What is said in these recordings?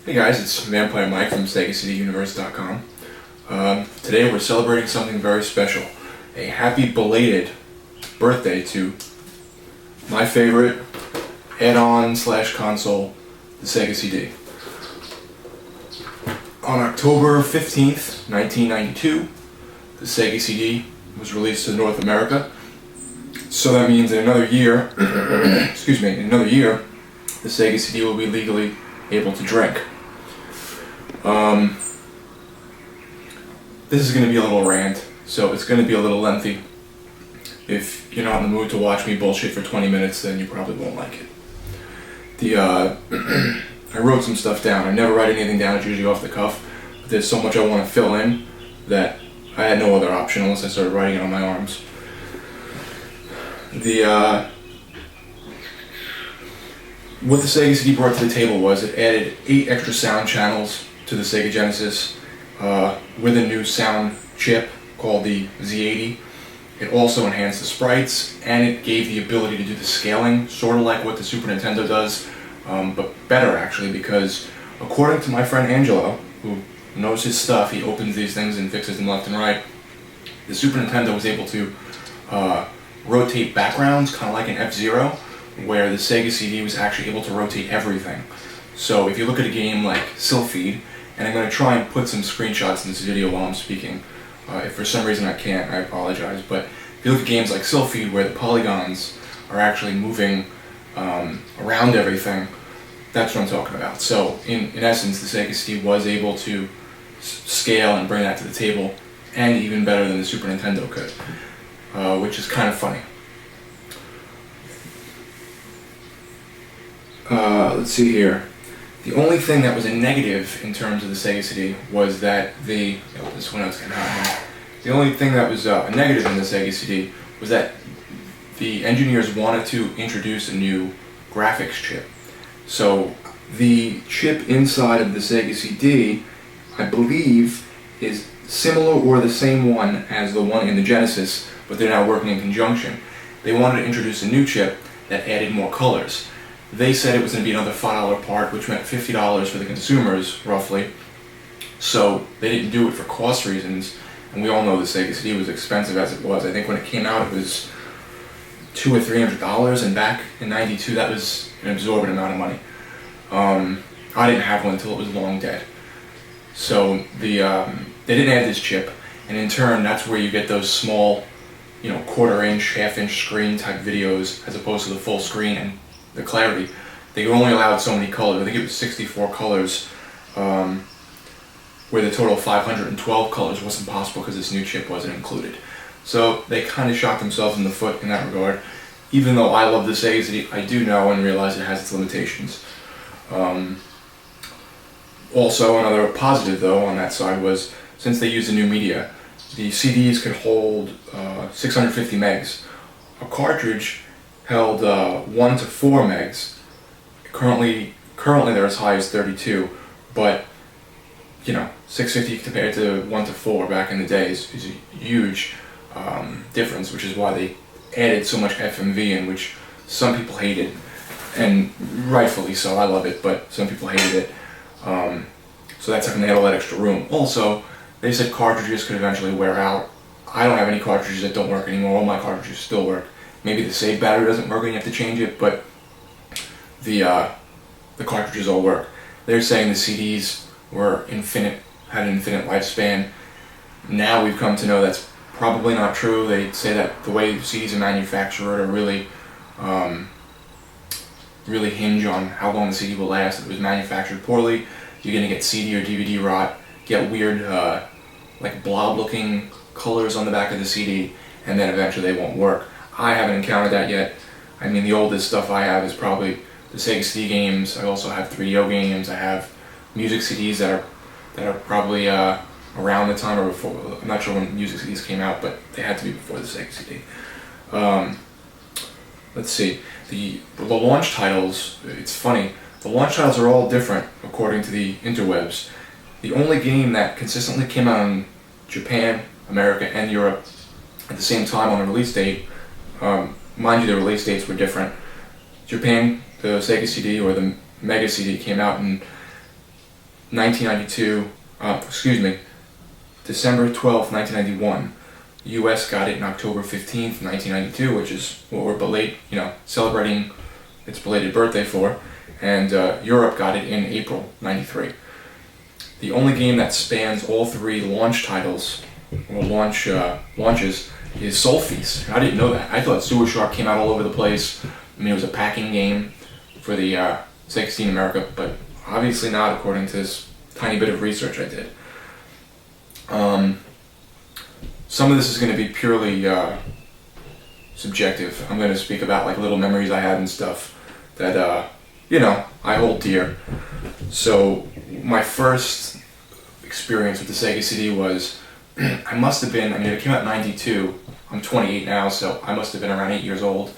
Hey guys, it's Vampire Mike from Sega CD Universe.com. Today we're celebrating something very special. A happy belated birthday to my favorite add-on / console, the Sega CD. On October 15th, 1992, the Sega CD was released to North America. So that means in another year, in another year, the Sega CD will be legally able to drink. This is going to be a little rant, so it's going to be a little lengthy. If you're not in the mood to watch me bullshit for 20 minutes, then you probably won't like it. I wrote some stuff down. I never write anything down, it's usually off the cuff. But there's so much I want to fill in that I had no other option unless I started writing it on my arms. What the Sega CD brought to the table was it added 8 extra sound channels to the Sega Genesis with a new sound chip called the Z80. It also enhanced the sprites, and it gave the ability to do the scaling, sort of like what the Super Nintendo does, but better actually, because according to my friend Angelo, who knows his stuff, he opens these things and fixes them left and right, the Super Nintendo was able to rotate backgrounds, kind of like an F-Zero, where the Sega CD was actually able to rotate everything. So if you look at a game like Sylpheed, and I'm going to try and put some screenshots in this video while I'm speaking. If for some reason I can't, I apologize. But if you look at games like Sylpheed, where the polygons are actually moving around everything, that's what I'm talking about. So in essence, the Sega CD was able to scale and bring that to the table, and even better than the Super Nintendo could, which is kind of funny. Let's see here. The only thing that was a negative in terms of the Sega CD was that the only thing that was a negative in the Sega CD was that the engineers wanted to introduce a new graphics chip. So the chip inside of the Sega CD, I believe, is similar or the same one as the one in the Genesis, but they're now working in conjunction. They wanted to introduce a new chip that added more colors. They said it was going to be another $5 part, which meant $50 for the consumers, roughly. So they didn't do it for cost reasons, and we all know the Sega CD was expensive as it was. I think when it came out it was $200 or $300, and back in '92 that was an exorbitant amount of money. I didn't have one until it was long dead. So they didn't add this chip, and in turn that's where you get those small, quarter-inch, half-inch screen type videos as opposed to the full screen and the clarity. They only allowed so many colors. I think it was 64 colors, where the total 512 colors wasn't possible because this new chip wasn't included. So they kind of shot themselves in the foot in that regard. Even though I love the Sega CD, I do know and realize it has its limitations. Also, another positive though on that side was, since they used the new media, the CDs could hold 650 megs. A cartridge held 1 to 4 megs. Currently they're as high as 32, but 650 compared to 1 to 4 back in the day is a huge difference, which is why they added so much FMV in, which some people hated, and rightfully so. I love it, but some people hated it. So that's how they had all that extra room. Also, they said cartridges could eventually wear out. I don't have any cartridges that don't work anymore. All my cartridges still work. Maybe the save battery doesn't work and you have to change it, but the cartridges all work. They're saying the CDs were had an infinite lifespan. Now we've come to know that's probably not true. They say that the way CDs are manufactured are really hinge on how long the CD will last. If it was manufactured poorly, you're going to get CD or DVD rot, get weird like blob-looking colors on the back of the CD, and then eventually they won't work. I haven't encountered that yet. I mean, the oldest stuff I have is probably the Sega CD games. I also have 3DO games. I have music CDs that are probably around the time or before. I'm not sure when music CDs came out, but they had to be before the Sega CD. Let's see. The launch titles, it's funny. The launch titles are all different according to the interwebs. The only game that consistently came out in Japan, America, and Europe at the same time on the release date, mind you, the release dates were different. Japan, the Sega CD or the Mega CD came out in 1992, December 12th, 1991. The U.S. got it in October 15th, 1992, which is what we're celebrating its belated birthday for, and Europe got it in April 93. The only game that spans all three launch titles, or launches, is Soul Feast. I didn't know that. I thought Sewer Shark came out all over the place. I mean, it was a packing game for the Sega CD in America, but obviously not according to this tiny bit of research I did. Some of this is going to be purely subjective. I'm going to speak about like little memories I had and stuff that I hold dear. So my first experience with the Sega CD was I must have been, it came out in 92. I'm 28 now, so I must have been around 8 years old.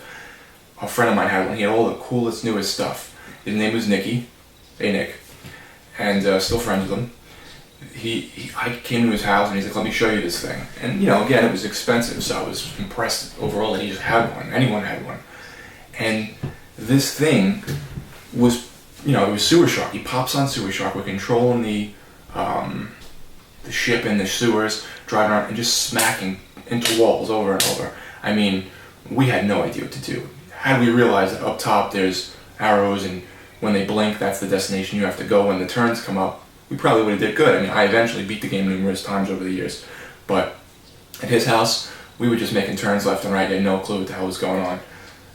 A friend of mine had one. He had all the coolest, newest stuff. His name was Nicky. Hey, Nick. And still friends with him. I came to his house and he's like, let me show you this thing. And again, it was expensive, so I was impressed overall that he just had one. Anyone had one. And this thing was, it was Sewer Shark. He pops on Sewer Shark. We're controlling the ship in the sewers, driving around and just smacking into walls over and over. I mean, we had no idea what to do. Had we realized that up top there's arrows and when they blink, that's the destination you have to go when the turns come up, we probably would have did good. I mean, I eventually beat the game numerous times over the years, but at his house, we were just making turns left and right, had no clue what the hell was going on,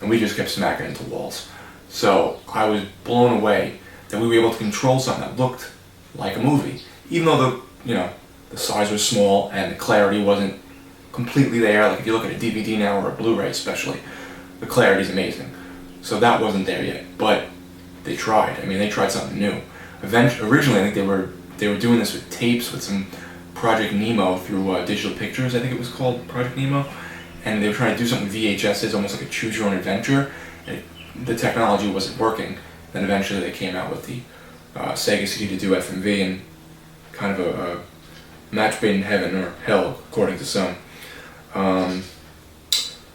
and we just kept smacking into walls. So I was blown away that we were able to control something that looked like a movie, even though the size was small and the clarity wasn't completely there. Like if you look at a DVD now or a Blu-ray especially, the clarity is amazing. So that wasn't there yet, but they tried. I mean, they tried something new. Originally, I think they were doing this with tapes with some Project Nemo through Digital Pictures. I think it was called Project Nemo, and they were trying to do something with VHSs, almost like a choose your own adventure. And the technology wasn't working. Then eventually they came out with the Sega CD to do FMV, and kind of a match made in heaven or hell, according to some.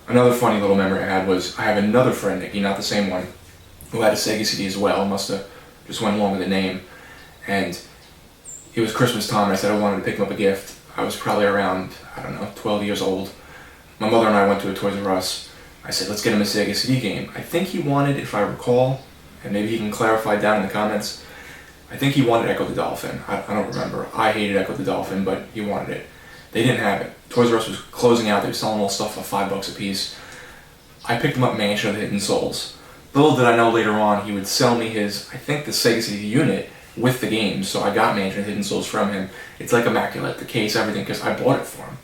Another funny little memory I had was I have another friend, Nicky, not the same one, who had a Sega CD as well. Must have just went along with the name. And it was Christmas time, and I said I wanted to pick him up a gift. I was probably around, 12 years old. My mother and I went to a Toys R Us. I said, let's get him a Sega CD game. I think he wanted, if I recall, and maybe he can clarify down in the comments, I think he wanted Echo the Dolphin. I don't remember. I hated Echo the Dolphin, but he wanted it. They didn't have it. Toys R Us was closing out. They were selling all stuff for $5 a piece. I picked him up Mansion of the Hidden Souls. Little did I know later on he would sell me the Sega CD unit with the game, so I got Mansion of the Hidden Souls from him. It's like immaculate, the case, everything, because I bought it for him.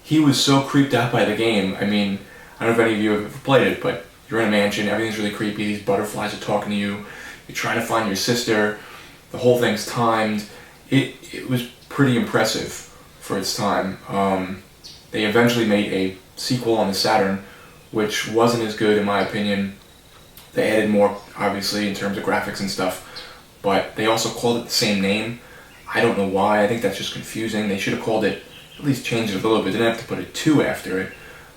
He was so creeped out by the game. I mean, I don't know if any of you have ever played it, but you're in a mansion, everything's really creepy, these butterflies are talking to you, you're trying to find your sister, the whole thing's timed. It was pretty impressive for its time. They eventually made a sequel on the Saturn, which wasn't as good in my opinion. They added more, obviously, in terms of graphics and stuff, but they also called it the same name. I don't know why. I think that's just confusing. They should have called it, at least changed it a little bit. They didn't have to put a 2 after it,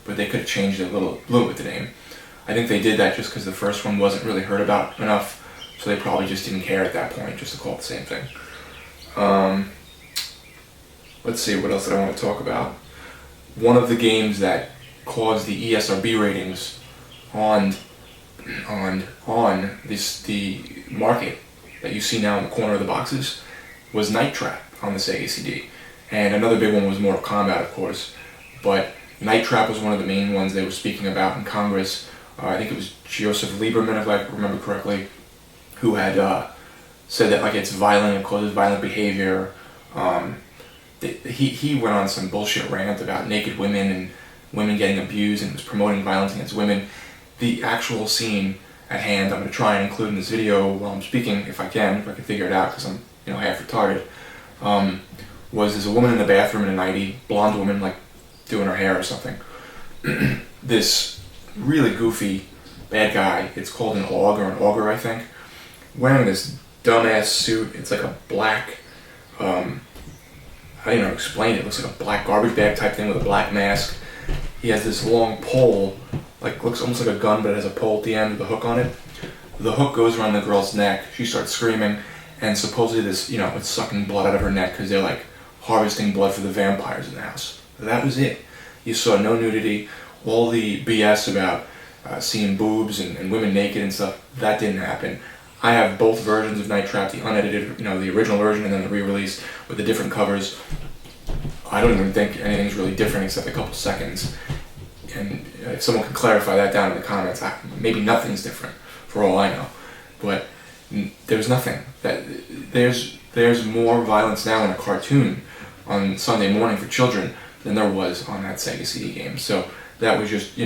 but they could have changed it a little bit, the name. I think they did that just because the first one wasn't really heard about enough, so they probably just didn't care at that point, just to call it the same thing. Let's see, what else did I want to talk about? One of the games that caused the ESRB ratings on the market that you see now in the corner of the boxes was Night Trap on the Sega CD. And another big one was Mortal Kombat, of course. But Night Trap was one of the main ones they were speaking about in Congress. I think it was Joseph Lieberman, if I remember correctly, who had said that it's violent and causes violent behavior. He went on some bullshit rant about naked women and women getting abused, and was promoting violence against women. The actual scene at hand, I'm going to try and include in this video while I'm speaking, if I can figure it out, because I'm half retarded, was there's a woman in the bathroom in a nightie, blonde woman, doing her hair or something. This really goofy bad guy, it's called an augur, I think, wearing this dumbass suit. It's like a black, how do you explain it? It looks like a black garbage bag type thing with a black mask. He has this long pole, looks almost like a gun, but it has a pole at the end with a hook on it. The hook goes around the girl's neck. She starts screaming, and supposedly this, it's sucking blood out of her neck because they're like harvesting blood for the vampires in the house. That was it. You saw no nudity. All the BS about seeing boobs and women naked and stuff, that didn't happen. I have both versions of Night Trap, the unedited, the original version, and then the re-release with the different covers. I don't even think anything's really different except a couple seconds. And if someone can clarify that down in the comments, maybe nothing's different, for all I know. But there's nothing. There's more violence now in a cartoon on Sunday morning for children than there was on that Sega CD game. So that was just,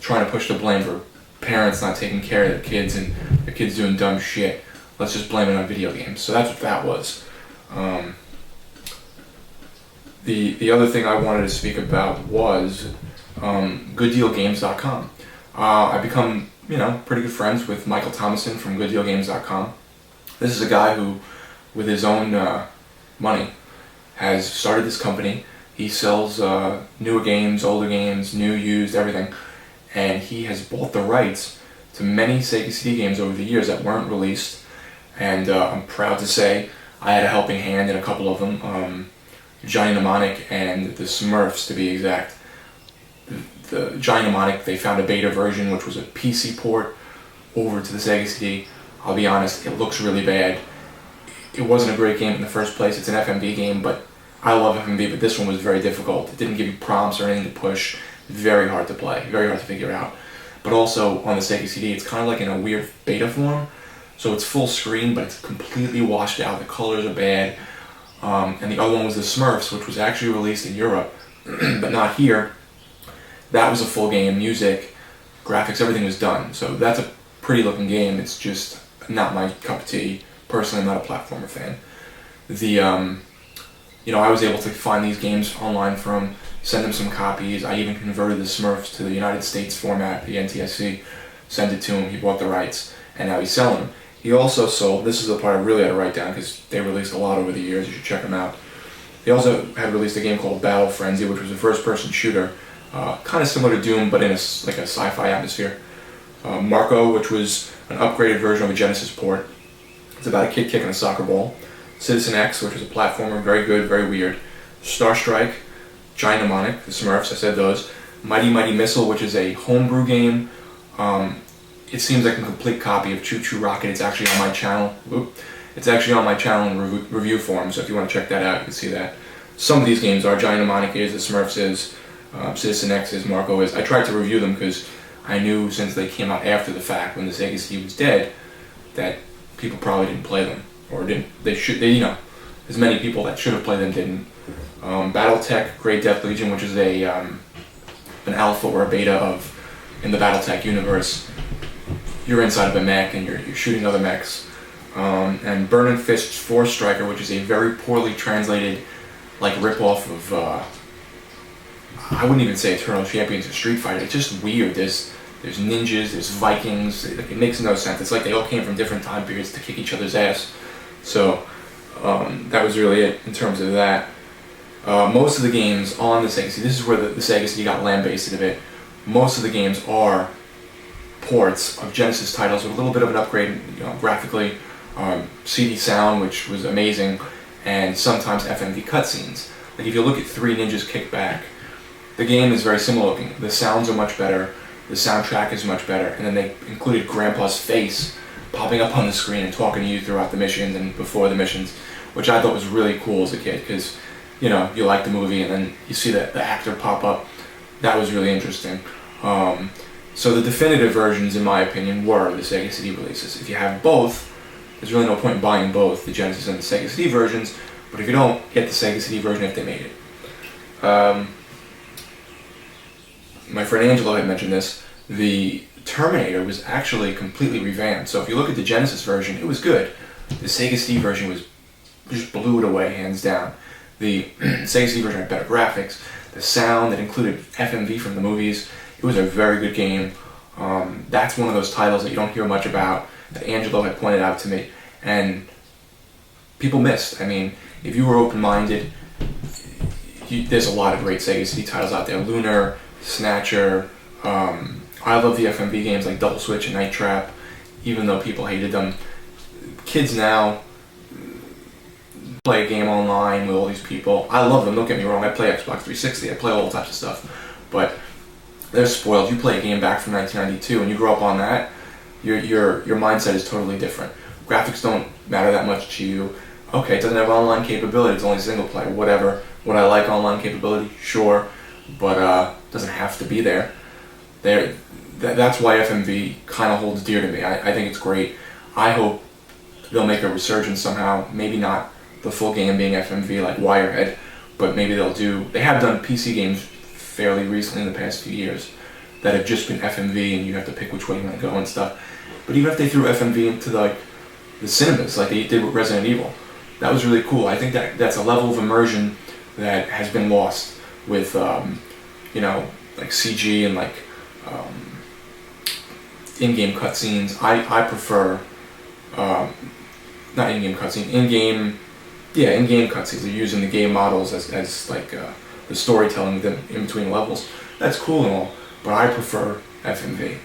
trying to push the blame for parents not taking care of their kids and the kids doing dumb shit. Let's just blame it on video games. So that's what that was. The other thing I wanted to speak about was GoodDealGames.com. I've become, pretty good friends with Michael Thomason from GoodDealGames.com. This is a guy who, with his own money, has started this company. He sells newer games, older games, new, used, everything. And he has bought the rights to many Sega CD games over the years that weren't released. And I'm proud to say I had a helping hand in a couple of them. Johnny Mnemonic and the Smurfs, to be exact. The Johnny Mnemonic, they found a beta version, which was a PC port over to the Sega CD. I'll be honest, it looks really bad. It wasn't a great game in the first place. It's an FMV game, but I love FMV, but this one was very difficult. It didn't give you prompts or anything to push. Very hard to play, very hard to figure out. But also on the Sega CD, it's kind of like in a weird beta form. So it's full screen, but it's completely washed out. The colors are bad. And the other one was the Smurfs, which was actually released in Europe, but not here. That was a full game, music, graphics, everything was done. So that's a pretty looking game. It's just not my cup of tea. Personally, I'm not a platformer fan. I was able to find these games online from, send him some copies. I even converted the Smurfs to the United States format, the NTSC, sent it to him, he bought the rights, and now he's selling them. He also sold, this is the part I really had to write down because they released a lot over the years, you should check them out. They also had released a game called Battle Frenzy, which was a first-person shooter, kind of similar to Doom, but in a sci-fi atmosphere. Marco, which was an upgraded version of a Genesis port. It's about a kid kicking a soccer ball. Citizen X, which was a platformer, very good, very weird. Star Strike, Giant Mnemonic, the Smurfs, I said those. Mighty Mighty Missile, which is a homebrew game. It seems like a complete copy of Choo Choo Rocket. It's actually on my channel. It's actually on my channel in review form, so if you want to check that out, you can see that. Some of these games are. Giant Mnemonic is, the Smurfs is, Citizen X is, Marco is. I tried to review them because I knew since they came out after the fact, when the Sega CD was dead, that people probably didn't play them. Or didn't. As many people that should have played them didn't. Battletech, Great Death Legion, which is an alpha or a beta of, in the Battletech universe, you're inside of a mech and you're shooting other mechs. And Burning Fist's Force Striker, which is a very poorly translated, rip-off of, I wouldn't even say Eternal Champions or Street Fighter. It's just weird. There's ninjas, there's Vikings. It makes no sense. It's like they all came from different time periods to kick each other's ass. So that was really it in terms of that. Most of the games on the Sega CD, this is where the Sega CD got lambasted a bit. Most of the games are ports of Genesis titles with a little bit of an upgrade, graphically. CD sound, which was amazing, and sometimes FMV cutscenes. Like if you look at Three Ninjas Kick Back, the game is very similar looking. The sounds are much better, the soundtrack is much better, and then they included Grandpa's face popping up on the screen and talking to you throughout the missions and before the missions, which I thought was really cool as a kid because, you like the movie and then you see the actor pop up. That was really interesting. So the definitive versions, in my opinion, were the Sega CD releases. If you have both, there's really no point in buying both, the Genesis and the Sega CD versions, but if you don't, get the Sega CD version if they made it. My friend Angelo had mentioned this. The Terminator was actually completely revamped. So if you look at the Genesis version, it was good. The Sega CD version just blew it away, hands down. The Sega CD version had better graphics. The sound that included FMV from the movies. It was a very good game. That's one of those titles that you don't hear much about, that Angelo had pointed out to me, and people missed. I mean, if you were open-minded, there's a lot of great Sega CD titles out there. Lunar, Snatcher, I love the FMV games like Double Switch and Night Trap, even though people hated them. Kids now, play a game online with all these people. I love them, don't get me wrong, I play Xbox 360, I play all types of stuff, but they're spoiled. You play a game back from 1992 and you grow up on that, your mindset is totally different. Graphics don't matter that much to you. Okay, it doesn't have online capability, it's only single player, whatever. Would I like online capability? Sure, but it doesn't have to be there. That's why FMV kind of holds dear to me. I think it's great. I hope they'll make a resurgence somehow. Maybe not the full game being FMV like Wirehead, but maybe they'll do. They have done PC games fairly recently in the past few years that have just been FMV, and you have to pick which way you want to go and stuff. But even if they threw FMV into the cinemas like they did with Resident Evil, that was really cool. I think that's a level of immersion that has been lost with like CG and like in-game cutscenes. I prefer not in-game cutscene, in-game cutscenes. They're using the game models as like the storytelling in between levels. That's cool and all, but I prefer FMV.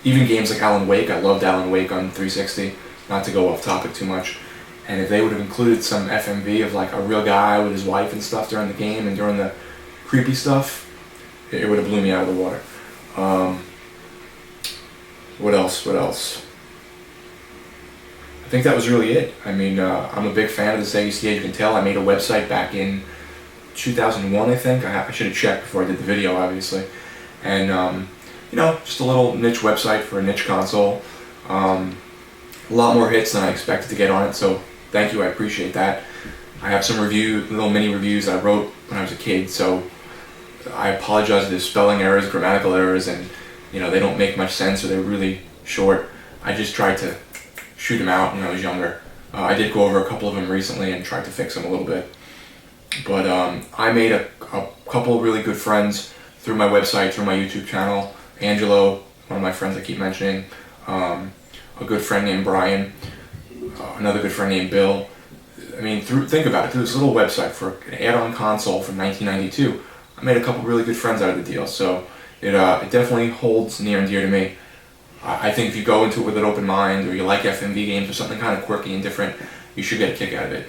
Even games like Alan Wake, I loved Alan Wake on 360, not to go off topic too much. And if they would have included some FMV of like a real guy with his wife and stuff during the game and during the creepy stuff, it would have blew me out of the water. What else? I think that was really it. I mean, I'm a big fan of the Sega CD, as you can tell. I made a website back in 2001, I think. I should have checked before I did the video, obviously. And, just a little niche website for a niche console. A lot more hits than I expected to get on it, so thank you, I appreciate that. I have some little mini reviews that I wrote when I was a kid, so I apologize if there's spelling errors, grammatical errors, and they don't make much sense or they're really short. I just tried to shoot them out when I was younger. I did go over a couple of them recently and tried to fix them a little bit. But I made a couple of really good friends through my website, through my YouTube channel. Angelo, one of my friends I keep mentioning, a good friend named Brian, another good friend named Bill. I mean, think about it, through this little website for an add-on console from 1992, I made a couple really good friends out of the deal, so it definitely holds near and dear to me. I think if you go into it with an open mind, or you like FMV games or something kind of quirky and different, you should get a kick out of it.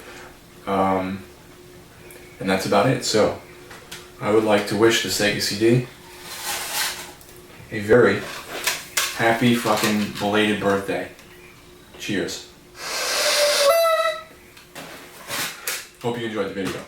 And that's about it. So I would like to wish the Sega CD a very happy fucking belated birthday. Cheers. Hope you enjoyed the video.